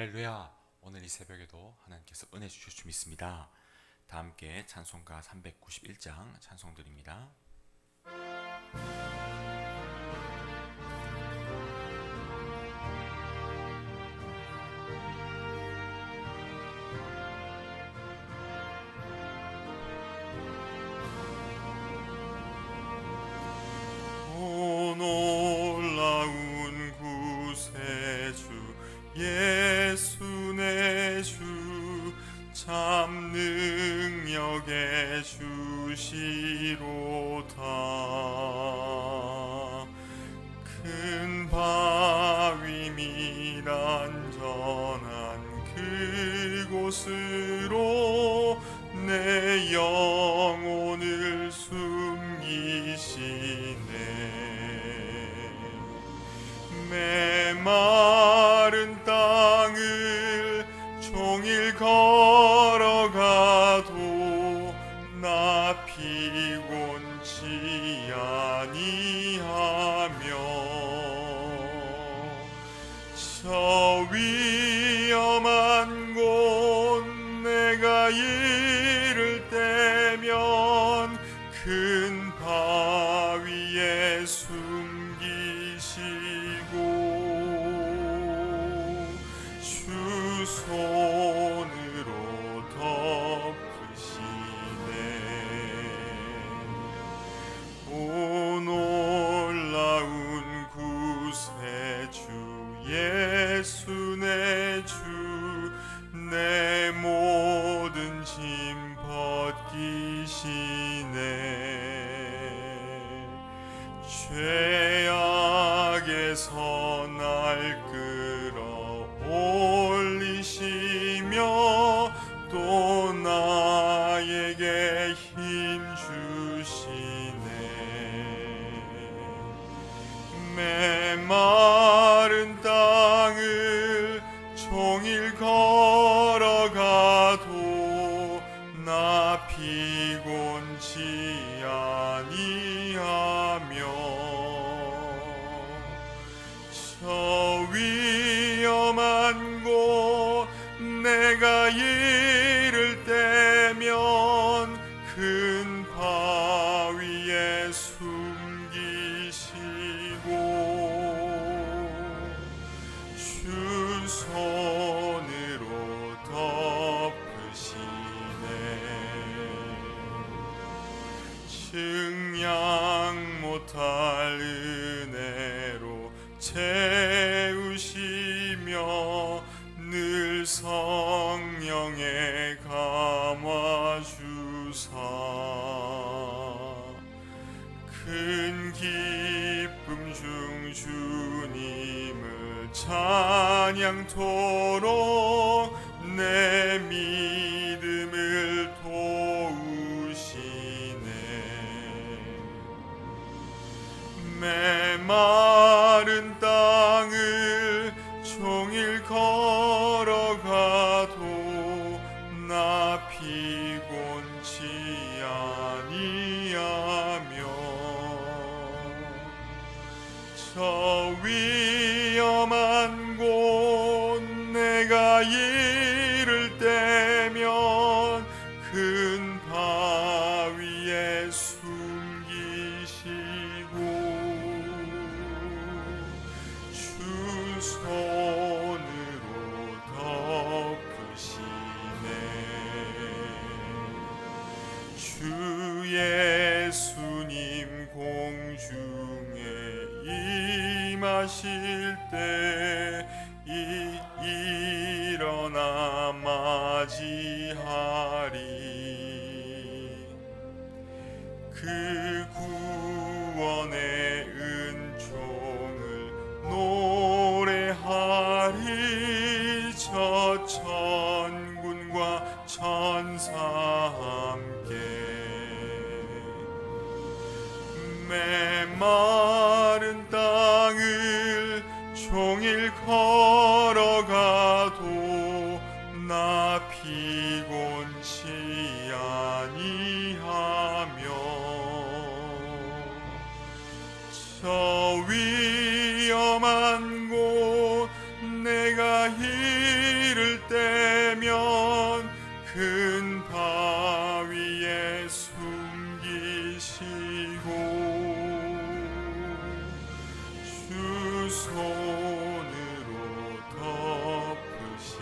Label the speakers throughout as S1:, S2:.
S1: 할렐루야. 오늘 이 새벽에도 하나님께서 은혜 주실 줄 믿습니다. 다 함께 찬송가 391장 찬송 드립니다.
S2: 오 놀라운 구세주 예수 내 주 참 능력의 주시로다. 큰 바위 및 안전한 그곳으로 내 영혼을 숨기시네. 메마른 땅을 종일 걸어가도 나 피곤치 아니하며 저 위험한 곳 내가 이를 때면 큰 바위에 숨기시고 주 손으로 덮으시네. 오 놀라운 구세주 예수 내 주 내 모든 짐 벗기시네. 죄악에서 날 끌어올리시며 또 나에게 힘 주시네. 메마른 땅을 종일 걸어가도 나 피곤치 아니하며 저 위험한 곳 내가 이를 때면 큰 바위에 숨기시고 주 손으로 덮으시네. 증량 못할 은혜로 채우시며 늘 성령에 감화주사 큰 기쁨 중 주님을 찬양토록 내 믿음을 도우시네. 메마른 땅을 종일 걸어가도 나 피곤치 아니하며 저 위험한 곳 내가 이를 때면 큰 바위에 숨기시고 주 손으로 덮으시네. 주 예수님 공중에 임하실 때 일어나 맞이하리. 그 구원의 은총을 노래하리. 저 천군과 천사 함께 메마른 땅을 종일 걸어가도 나 피곤치 아니하며 저 위험한 곳 내가 아니면 큰 바위에 숨기시고 주 손으로 덮으시네.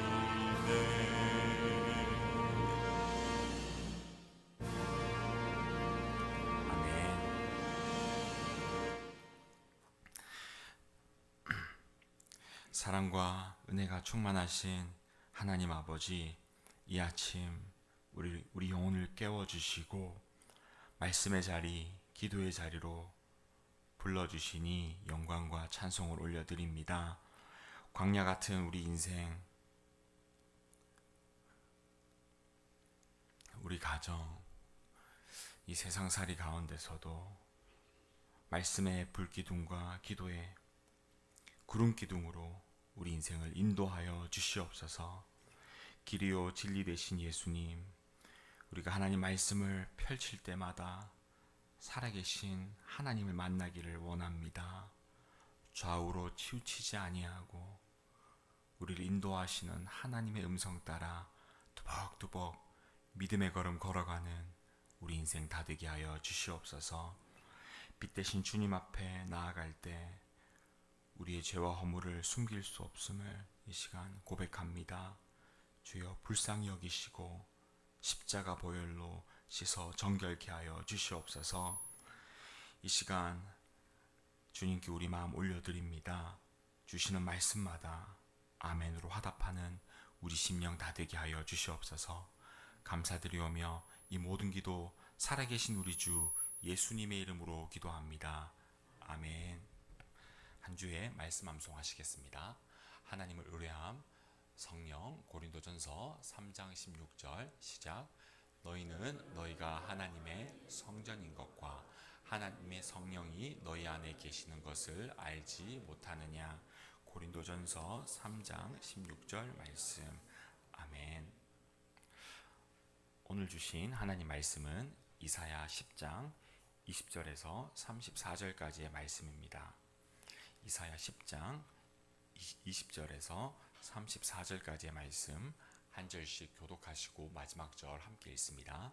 S1: 아멘. 사랑과 은혜가 충만하신 하나님 아버지, 이 아침 우리 영혼을 깨워주시고 말씀의 자리, 기도의 자리로 불러주시니 영광과 찬송을 올려드립니다. 광야 같은 우리 인생, 우리 가정, 이 세상살이 가운데서도 말씀의 불기둥과 기도의 구름기둥으로 우리 인생을 인도하여 주시옵소서. 길이요 진리 되신 예수님, 우리가 하나님 말씀을 펼칠 때마다 살아계신 하나님을 만나기를 원합니다. 좌우로 치우치지 아니하고 우리를 인도하시는 하나님의 음성 따라 두벅두벅 믿음의 걸음 걸어가는 우리 인생 다 되게 하여 주시옵소서. 빛 대신 주님 앞에 나아갈 때 우리의 죄와 허물을 숨길 수 없음을 이 시간 고백합니다. 주여 불쌍히 여기시고 십자가 보혈로 씻어 정결케 하여 주시옵소서. 이 시간 주님께 우리 마음 올려드립니다. 주시는 말씀마다 아멘으로 화답하는 우리 심령 다 되게 하여 주시옵소서. 감사드리오며 이 모든 기도 살아계신 우리 주 예수님의 이름으로 기도합니다. 아멘. 한 주의 말씀 암송하시겠습니다. 하나님을 의뢰함. 성령. 고린도전서 3장 16절 시작. 너희는 너희가 하나님의 성전인 것과 하나님의 성령이 너희 안에 계시는 것을 알지 못하느냐. 고린도전서 3장 16절 말씀. 아멘. 오늘 주신 하나님 말씀은 이사야 10장 20절에서 34절까지의 말씀입니다. 이사야 10장 20절에서 34절까지의 말씀 한 절씩 교독하시고 마지막 절 함께 읽습니다.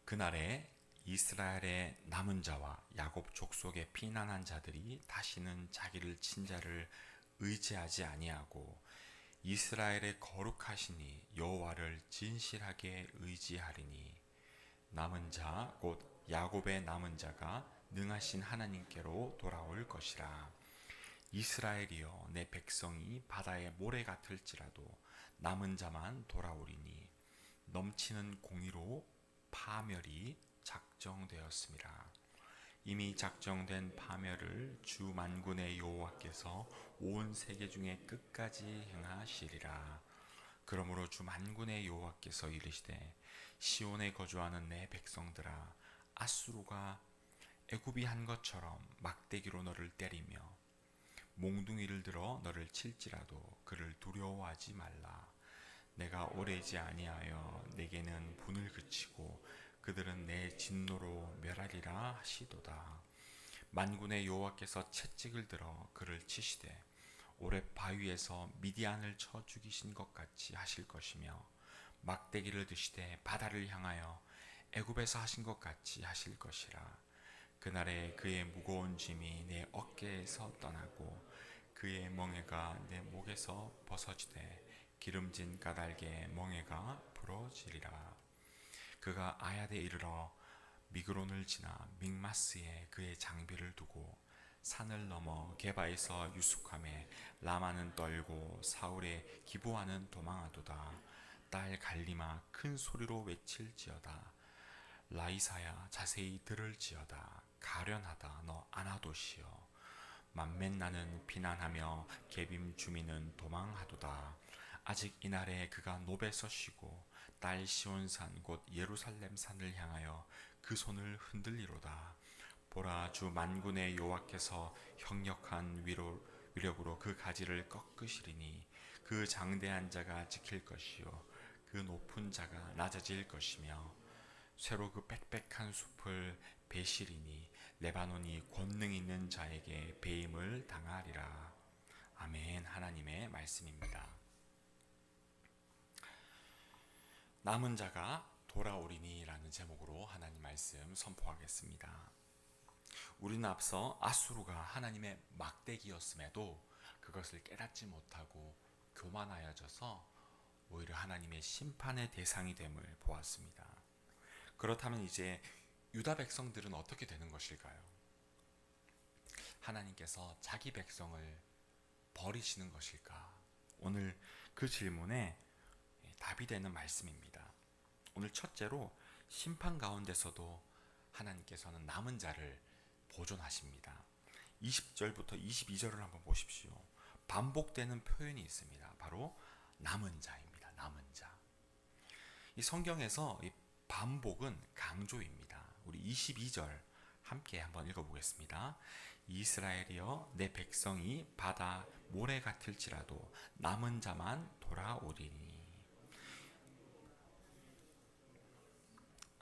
S1: 그날에 이스라엘의 남은 자와 야곱 족속의 피난한 자들이 다시는 자기를 친 자를 의지하지 아니하고 이스라엘의 거룩하시니 여호와를 진실하게 의지하리니 남은 자 곧 야곱의 남은 자가 능하신 하나님께로 돌아올 것이라. 이스라엘이여 내 백성이 바다의 모래 같을지라도 남은 자만 돌아오리니 넘치는 공의로 파멸이 작정되었습니다. 이미 작정된 파멸을 주 만군의 여호와께서 온 세계 중에 끝까지 행하시리라. 그러므로 주 만군의 여호와께서 이르시되 시온에 거주하는 내 백성들아, 아수르가 애굽이 한 것처럼 막대기로 너를 때리며 몽둥이를 들어 너를 칠지라도 그를 두려워하지 말라. 내가 오래지 아니하여 내게는 분을 그치고 그들은 내 진노로 멸하리라 하시도다. 만군의 여호와께서 채찍을 들어 그를 치시되 오렙 바위에서 미디안을 쳐 죽이신 것 같이 하실 것이며 막대기를 드시되 바다를 향하여 애굽에서 하신 것 같이 하실 것이라. 그날에 그의 무거운 짐이 내 어깨에서 떠나고 그의 멍에가 내 목에서 벗어지되 기름진 까닭에 멍에가 부러지리라. 그가 아야데 이르러 미그론을 지나 믹마스에 그의 장비를 두고 산을 넘어 게바에서 유숙함에 라마는 떨고 사울의 기브아는 도망하도다. 딸 갈리마 큰 소리로 외칠지어다. 라이사야 자세히 들을지어다. 가련하다 너 아나도시여. 맘맨나는 비난하며 게빔 주민은 도망하도다. 아직 이날에 그가 노베서 쉬고 딸 시온산 곧 예루살렘 산을 향하여 그 손을 흔들리로다. 보라 주 만군의 여호와께서 형력한 위력으로 그 가지를 꺾으시리니 그 장대한 자가 지킬 것이요 그 높은 자가 낮아질 것이며 쇠로 그 빽빽한 숲을 베시리니 레바논이 권능 있는 자에게 배임을 당하리라. 말씀입니다. 남은 자가 돌아오리니라는 제목으로 하나님 말씀 선포하겠습니다. 우리는 앞서 아수르가 하나님의 막대기였음에도 그것을 깨닫지 못하고 교만하여져서 오히려 하나님의 심판의 대상이 됨을 보았습니다. 그렇다면 이제 유다 백성들은 어떻게 되는 것일까요? 하나님께서 자기 백성을 버리시는 것일까? 오늘 그 질문에 답이 되는 말씀입니다. 오늘 첫째로 심판 가운데서도 하나님께서는 남은 자를 보존하십니다. 20절부터 22절을 한번 보십시오. 반복되는 표현이 있습니다. 바로 남은 자입니다. 남은 자. 이 성경에서 이 반복은 강조입니다. 우리 22절 함께 한번 읽어보겠습니다. 이스라엘이여 내 백성이 바다 모래 같을지라도 남은 자만 돌아오리니.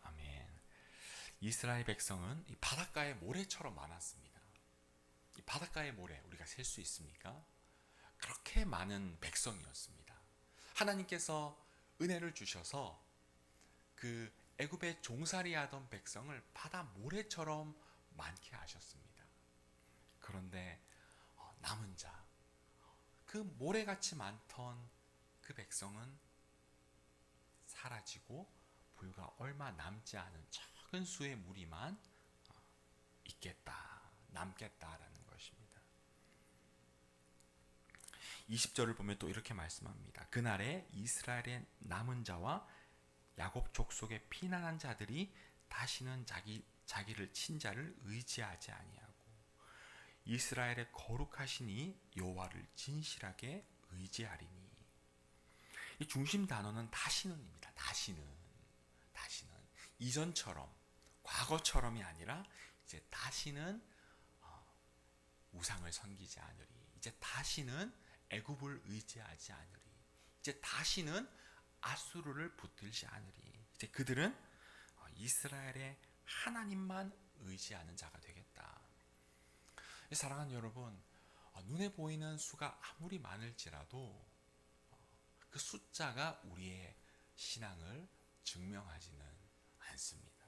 S1: 아멘. 이스라엘 백성은 이 바닷가의 모래처럼 많았습니다. 이 바닷가의 모래 우리가 셀 수 있습니까? 그렇게 많은 백성이었습니다. 하나님께서 은혜를 주셔서 그 애굽에 종살이하던 백성을 바다 모래처럼 많게 하셨습니다. 그런데 남은 자, 그 모래같이 많던 그 백성은 사라지고 불과 얼마 남지 않은 적은 수의 무리만 있겠다, 남겠다라는 것입니다. 20절을 보면 또 이렇게 말씀합니다. 그날에 이스라엘의 남은 자와 야곱 족속의 피난한 자들이 다시는 자기를 친자를 의지하지 아니하고 이스라엘의 거룩하시니 여호와를 진실하게 의지하리니. 이 중심 단어는 다시는입니다. 다시는 이전처럼 과거처럼이 아니라 이제 다시는 우상을 섬기지 않으리. 이제 다시는 애굽을 의지하지 않으리. 이제 다시는 아수르를 붙들지 않으리. 이제 그들은 이스라엘의 하나님만 의지하는 자가 되겠다. 사랑하는 여러분, 눈에 보이는 수가 아무리 많을지라도 그 숫자가 우리의 신앙을 증명하지는 않습니다.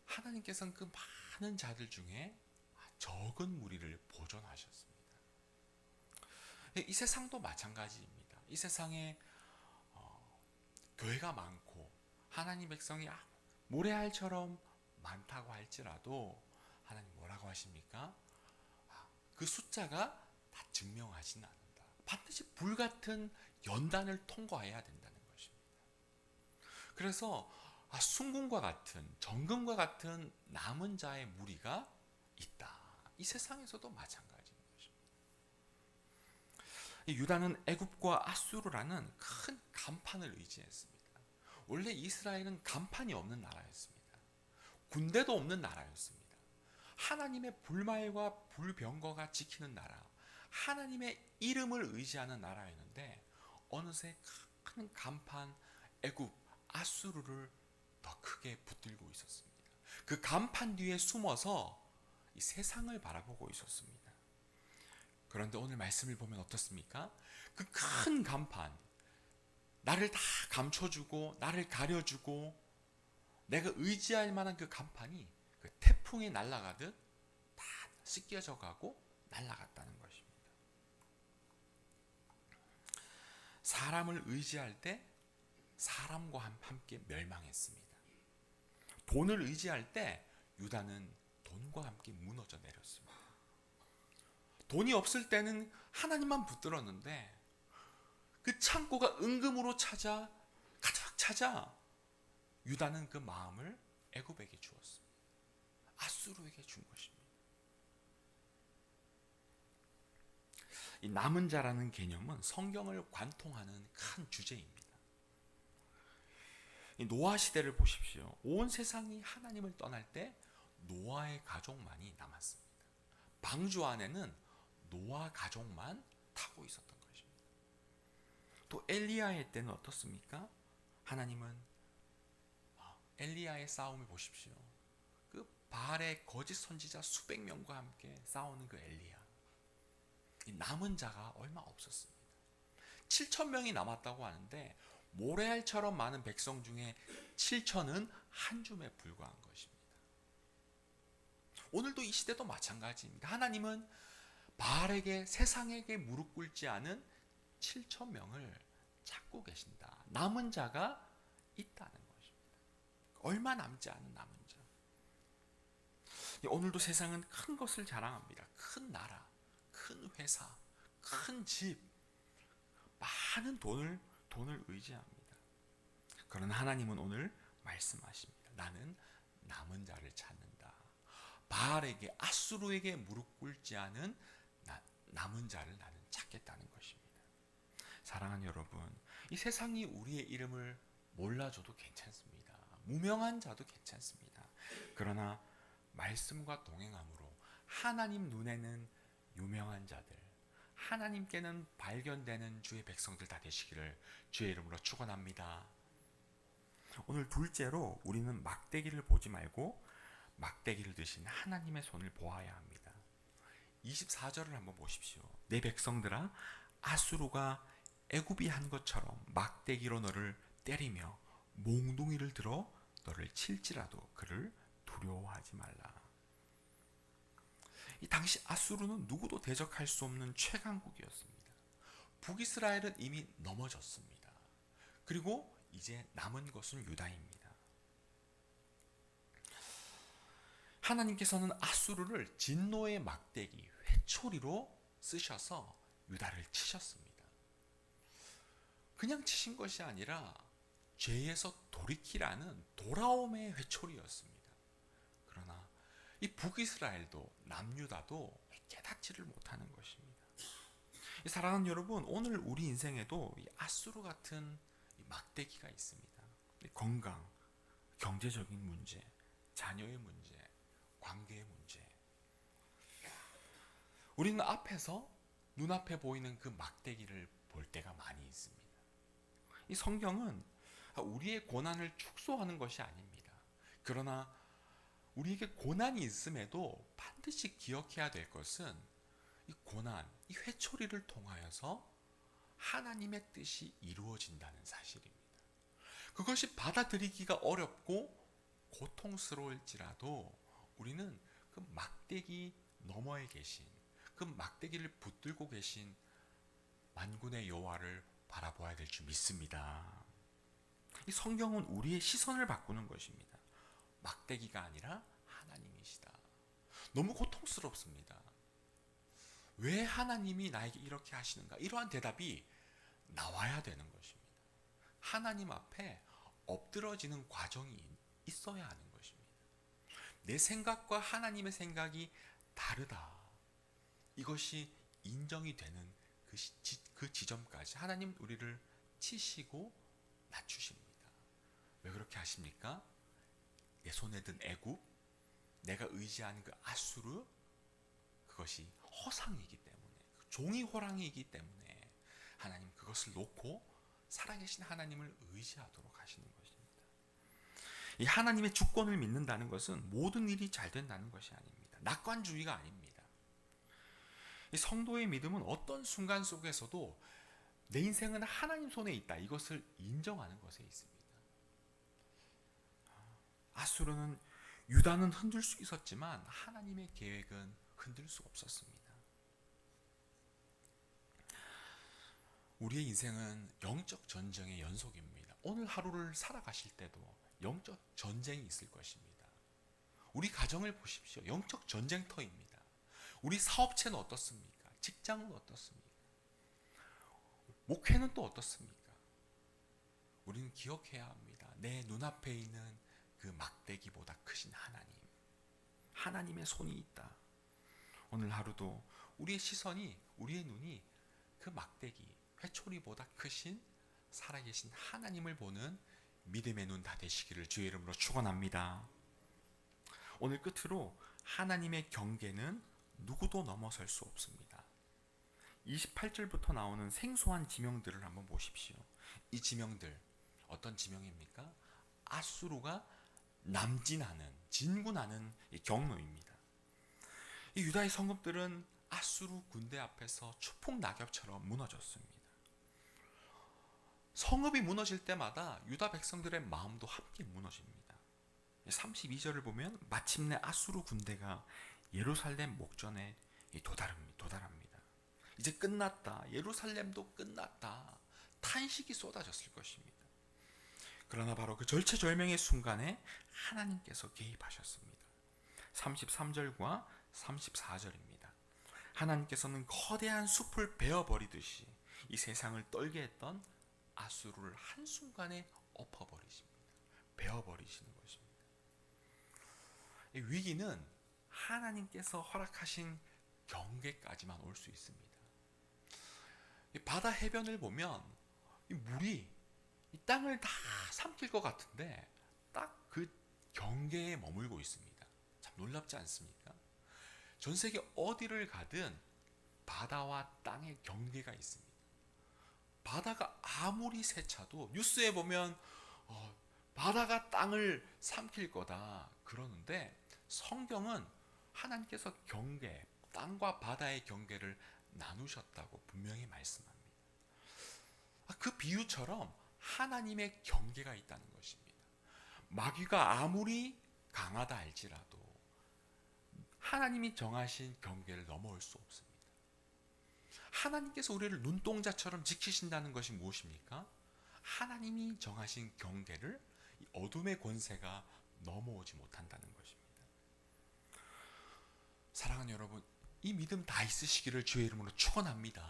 S1: 하나님께서는 그 많은 자들 중에 적은 무리를 보존하셨습니다. 이 세상도 마찬가지입니다. 이 세상에 교회가 많고 하나님 백성이 모래알처럼 많다고 할지라도 하나님 뭐라고 하십니까? 그 숫자가 다 증명하지는 않는다. 반드시 불같은 연단을 통과해야 된다는 것입니다. 그래서 순금과 같은 정금과 같은 남은 자의 무리가 있다. 이 세상에서도 마찬가지인 것입니다. 유다는 애굽과 아수르라는 큰 간판을 의지했습니다. 원래 이스라엘은 간판이 없는 나라였습니다. 군대도 없는 나라였습니다. 하나님의 불말과 불병거가 지키는 나라, 하나님의 이름을 의지하는 나라였는데 어느새 큰 간판 애굽 아수르를 더 크게 붙들고 있었습니다. 그 간판 뒤에 숨어서 이 세상을 바라보고 있었습니다. 그런데 오늘 말씀을 보면 어떻습니까? 그 큰 간판, 나를 다 감춰주고 나를 가려주고 내가 의지할 만한 그 간판이 그 태풍이 날아가듯 다 씻겨져 가고 날아갔다는 것입니다. 사람을 의지할 때 사람과 함께 멸망했습니다. 돈을 의지할 때 유다는 돈과 함께 무너져 내렸습니다. 돈이 없을 때는 하나님만 붙들었는데 그 창고가 은금으로 가득 찾아 유다는 그 마음을 애굽에게 주었습니다. 아수르에게 준 것입니다. 이 남은 자라는 개념은 성경을 관통하는 큰 주제입니다. 이 노아 시대를 보십시오. 온 세상이 하나님을 떠날 때 노아의 가족만이 남았습니다. 방주 안에는 노아 가족만 타고 있었던 것입니다. 또 엘리야의 때는 어떻습니까? 하나님은 엘리야의 싸움을 보십시오. 그 바알의 거짓 선지자 수백 명과 함께 싸우는 그 엘리야. 이 남은 자가 얼마 없었습니다. 7천 명이 남았다고 하는데 모래알처럼 많은 백성 중에 7천은 한 줌에 불과한 것입니다. 오늘도 이 시대도 마찬가지입니다. 하나님은 바알에게 세상에게 무릎 꿇지 않은 7천 명을 찾고 계신다. 남은 자가 있다는 것입니다. 얼마 남지 않은 남은 자. 오늘도 세상은 큰 것을 자랑합니다. 큰 나라, 큰 회사, 큰 집, 많은 돈을 의지합니다. 그러나 하나님은 오늘 말씀하십니다. 나는 남은 자를 찾는다. 바알에게, 아수르에게 무릎 꿇지 않은 남은 자를 나는 찾겠다는 것입니다. 사랑하는 여러분, 이 세상이 우리의 이름을 몰라줘도 괜찮습니다. 무명한 자도 괜찮습니다. 그러나 말씀과 동행함으로 하나님 눈에는 유명한 자들, 하나님께는 발견되는 주의 백성들 다 되시기를 주의 이름으로 축원합니다. 오늘 둘째로 우리는 막대기를 보지 말고 막대기를 드신 하나님의 손을 보아야 합니다. 24절을 한번 보십시오. 내 백성들아, 아수르가 애굽이 한 것처럼 막대기로 너를 때리며 몽둥이를 들어 너를 칠지라도 그를 두려워하지 말라. 이 당시 아수르는 누구도 대적할 수 없는 최강국이었습니다. 북이스라엘은 이미 넘어졌습니다. 그리고 이제 남은 것은 유다입니다. 하나님께서는 아수르를 진노의 막대기, 회초리로 쓰셔서 유다를 치셨습니다. 그냥 치신 것이 아니라 죄에서 돌이키라는 돌아옴의 회초리였습니다. 그러나 이 북이스라엘도 남유다도 깨닫지를 못하는 것입니다. 사랑하는 여러분, 오늘 우리 인생에도 이 아수르 같은 막대기가 있습니다. 건강, 경제적인 문제, 자녀의 문제, 관계의 문제. 우리는 앞에서 눈앞에 보이는 그 막대기를 볼 때가 많이 있습니다. 이 성경은 우리의 고난을 축소하는 것이 아닙니다. 그러나 우리에게 고난이 있음에도 반드시 기억해야 될 것은 이 고난, 이 회초리를 통하여서 하나님의 뜻이 이루어진다는 사실입니다. 그것이 받아들이기가 어렵고 고통스러울지라도 우리는 그 막대기 너머에 계신, 그 막대기를 붙들고 계신 만군의 여호와를 바라보아야 될 줄 믿습니다. 이 성경은 우리의 시선을 바꾸는 것입니다. 막대기가 아니라 하나님이시다. 너무 고통스럽습니다. 왜 하나님이 나에게 이렇게 하시는가? 이러한 대답이 나와야 되는 것입니다. 하나님 앞에 엎드러지는 과정이 있어야 하는 것입니다. 내 생각과 하나님의 생각이 다르다. 이것이 인정이 되는 그 지점까지 하나님 우리를 치시고 낮추십니다. 왜 그렇게 하십니까? 내 손에 든 애굽, 내가 의지하는 그 아수르, 그것이 허상이기 때문에, 종이 호랑이이기 때문에 하나님 그것을 놓고 살아계신 하나님을 의지하도록 하시는 것입니다. 이 하나님의 주권을 믿는다는 것은 모든 일이 잘 된다는 것이 아닙니다. 낙관주의가 아닙니다. 이 성도의 믿음은 어떤 순간 속에서도 내 인생은 하나님 손에 있다, 이것을 인정하는 것에 있습니다. 아수르는 유다는 흔들 수 있었지만 하나님의 계획은 흔들 수 없었습니다. 우리의 인생은 영적 전쟁의 연속입니다. 오늘 하루를 살아가실 때도 영적 전쟁이 있을 것입니다. 우리 가정을 보십시오. 영적 전쟁터입니다. 우리 사업체는 어떻습니까? 직장은 어떻습니까? 목회는 또 어떻습니까? 우리는 기억해야 합니다. 내 눈앞에 있는 그 막대기보다 크신 하나님, 하나님의 손이 있다. 오늘 하루도 우리의 시선이, 우리의 눈이 그 막대기, 회초리보다 크신 살아계신 하나님을 보는 믿음의 눈 다 되시기를 주의 이름으로 축원합니다. 오늘 끝으로 하나님의 경계는 누구도 넘어설 수 없습니다. 28절부터 나오는 생소한 지명들을 한번 보십시오. 이 지명들 어떤 지명입니까? 아수르가 남진하는, 진군하는 경로입니다. 이 유다의 성읍들은 아수르 군대 앞에서 추풍 낙엽처럼 무너졌습니다. 성읍이 무너질 때마다 유다 백성들의 마음도 함께 무너집니다. 32절을 보면 마침내 아수르 군대가 예루살렘 목전에 도달합니다. 이제 끝났다. 예루살렘도 끝났다. 탄식이 쏟아졌을 것입니다. 그러나 바로 그 절체절명의 순간에 하나님께서 개입하셨습니다. 33절과 34절입니다. 하나님께서는 거대한 숲을 베어버리듯이 이 세상을 떨게 했던 아수르를 한순간에 엎어버리십니다. 베어버리시는 것입니다. 이 위기는 하나님께서 허락하신 경계까지만 올 수 있습니다. 이 바다 해변을 보면 이 물이 이 땅을 다 삼킬 것 같은데 딱 그 경계에 머물고 있습니다. 참 놀랍지 않습니까? 전 세계 어디를 가든 바다와 땅의 경계가 있습니다. 바다가 아무리 세차도 뉴스에 보면 바다가 땅을 삼킬 거다 그러는데 성경은 하나님께서 경계, 땅과 바다의 경계를 나누셨다고 분명히 말씀합니다. 그 비유처럼 하나님의 경계가 있다는 것입니다. 마귀가 아무리 강하다 할지라도 하나님이 정하신 경계를 넘어올 수 없습니다. 하나님께서 우리를 눈동자처럼 지키신다는 것이 무엇입니까? 하나님이 정하신 경계를 이 어둠의 권세가 넘어오지 못한다는 것입니다. 사랑하는 여러분, 이 믿음 다 있으시기를 주의 이름으로 축원합니다.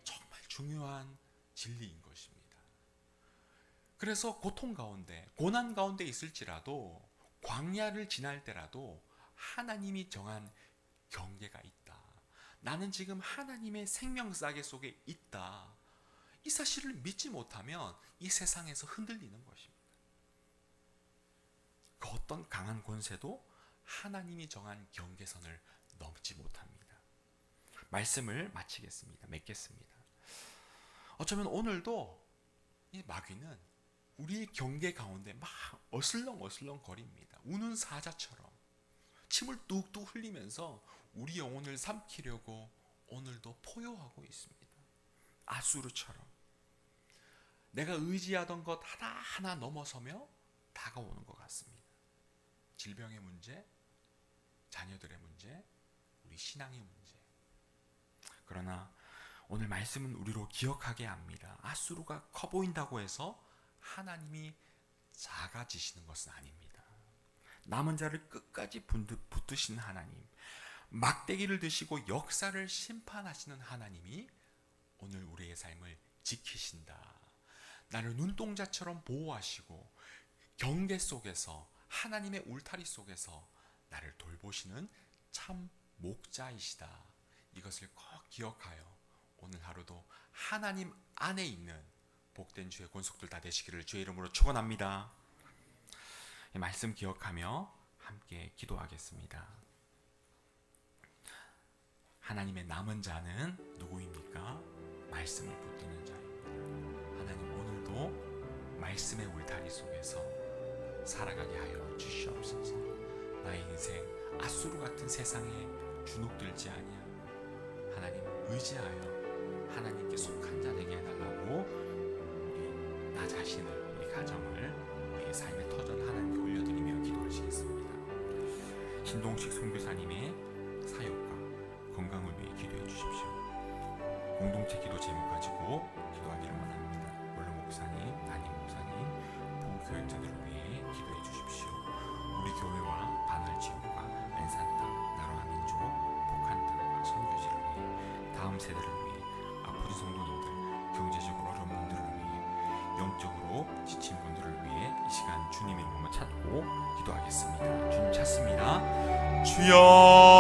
S1: 정말 중요한 진리인 것입니다. 그래서 고통 가운데, 고난 가운데 있을지라도, 광야를 지날 때라도 하나님이 정한 경계가 있다. 나는 지금 하나님의 생명싸개 속에 있다. 이 사실을 믿지 못하면 이 세상에서 흔들리는 것입니다. 그 어떤 강한 권세도 하나님이 정한 경계선을 넘지 못합니다. 말씀을 마치겠습니다. 맺겠습니다. 어쩌면 오늘도 이 마귀는 우리의 경계 가운데 막 어슬렁어슬렁 거립니다. 우는 사자처럼 침을 뚝뚝 흘리면서 우리 영혼을 삼키려고 오늘도 포효하고 있습니다. 아수르처럼 내가 의지하던 것 하나하나 넘어서며 다가오는 것 같습니다. 질병의 문제, 자녀들의 문제, 우리 신앙의 문제. 그러나 오늘 말씀은 우리로 기억하게 합니다. 아수르가 커 보인다고 해서 하나님이 작아지시는 것은 아닙니다. 남은 자를 끝까지 붙드시는 하나님, 막대기를 드시고 역사를 심판하시는 하나님이 오늘 우리의 삶을 지키신다. 나를 눈동자처럼 보호하시고 경계 속에서, 하나님의 울타리 속에서 나를 돌보시는 참 목자이시다. 이것을 꼭 기억하여 오늘 하루도 하나님 안에 있는 복된 주의 권속들 다 되시기를 주의 이름으로 축원합니다. 말씀 기억하며 함께 기도하겠습니다. 하나님의 남은 자는 누구입니까? 말씀을 붙드는 자입니다. 하나님, 오늘도 말씀의 울타리 속에서 살아가게 하여 주시옵소서. 나의 인생 아수르 같은 세상에 주눅들지 아니하 하나님 의지하여 하나님께 속한 자 되게 해달라고 나 자신을, 우리 가정을, 우리의 삶의 터전 하나님께 올려드리며 기도하시겠습니다. 신동식 선교사님의 사역과 건강을 위해 기도해 주십시오. 공동체 기도 제목 가지고 기도하기를 원합니다. 원로 목사님, 담임 목사님, 부교역자들을 위해 기도해 주십시오. 우리 교회와 반월 지역과 랜산 땅, 나라와 민족, 북한 땅과 선교지를 위해 다음 세대를 위해 아프리 성도님들, 경제적으로 어려운 분들을 위해, 영적으로 지친 분들을 위해 이 시간 주님의 이름을 찾고 기도하겠습니다. 주님 찾습니다.
S2: 주여